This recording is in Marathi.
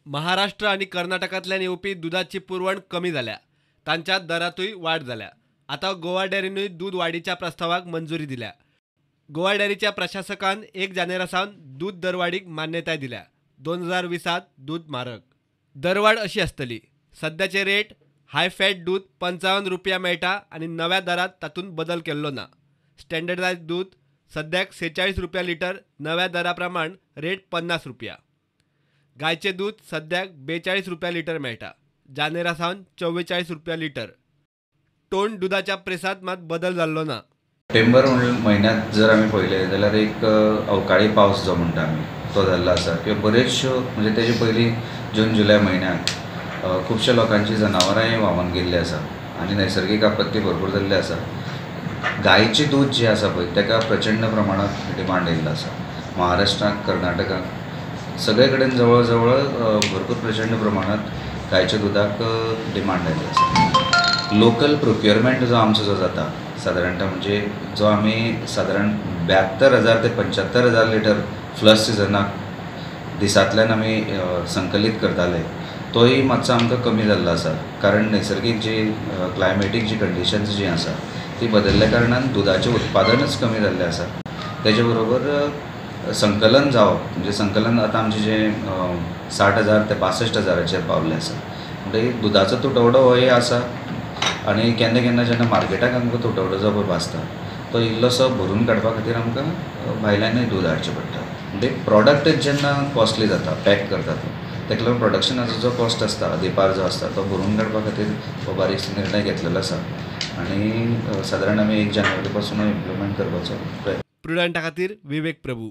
महाराष्ट्र आणि कर्नाटकातल्या येवपी दुधाची पुरवण कमी झाल्या. तांच्या दरातूय वाढ झाल्या. आता गोवा डेअरीनूय दूध वाढीच्या प्रस्तावाक मंजुरी दिल्या. गोवा डेअरीच्या प्रशासकान 1 जानेवारीसावन दूध दरवाढीक मान्यताय दिल्या. 2020त दूध म्हारग. दरवाढ अशी आसतली. सध्याचे रेट हाय फॅट दूध 55 रुपया मेळटा आणि नव्या दरात तातूंत बदल केल्लो ना. स्टँडर्डायज दूध सद्याक 46 रुपया लिटर, नव्या दराप्रमाण रेट 50 रुपया. गायचे दूध सद्याक 42 रुपया लिटर मेळटा. जानेवारीसावन 44 रुपया लिटर. टोन दुधाच्या प्रेसात मात बदल जाल्लो ना. सप्टेंबर म्हयन्यांत जर आमी पळयलें जाल्यार एक अवकाळी पावस जो म्हणटा आमी तो जाल्लो आसा किंवा बरेचश्यो म्हणजे तेजे पयलीं जून जुलय म्हयन्यांत खुबश्या लोकांची जनावरांय व्हांवून गेल्लीं आसा आनी नैसर्गीक आपत्ती भरपूर जाल्ली आसा. गायचें दूध जें आसा पळय ताका प्रचंड प्रमाणांत डिमांड येयल्लो आसा. महाराष्ट्रांत, कर्नाटकांत सगळे कडेन जवळ जवळ भरपूर प्रचंड प्रमाणांत गायच्या दुधाक डिमांड आयिल्ली आसा. लोकल प्रोक्युअरमेंट जो आमचो जो जाता सादारणतः म्हणजे जो आमी सादारण 72,000 ते 75,000 लिटर फ्लश सिजनाक दिसांतल्यान आमी संकलीत करताले तोय मातसो आमकां कमी जाल्लो आसा. कारण नैसर्गीक जी क्लायमेटीक जी कंडिशन्स जी आसा ती बदल्ल्या कारणान दुधाचें उत्पादनच कमी जाल्लें आसा. तेजे बरोबर संकलन जावप म्हणजे संकलन आतां आमचें जें 60,000 ते 65,000 पावल्लें आसा. म्हणटकीर दुधाचो तुटवडो होय आसा आनी केन्ना केन्ना जेन्ना मार्केटाक आमकां तुटवडो जो पळय भासता तो इल्लोसो भरून काडपा खातीर आमकां भायल्यानूय दूध हाडचें पडटा. म्हणजे प्रॉडक्टच जेन्ना कॉस्टली जाता पॅक करतात ताका लागून प्रोडक्शनाचो जो कॉस्ट आसता दिपार जो आसता तो भरून काडपा खातीर हो बारीकसो निर्णय घेतलेलो आसा आनी सादारण आमी 1 जानेवारी पासून इम्प्लिमेंट करपाचो प्रयत्न. प्रुडंटा खातीर विवेक प्रभू.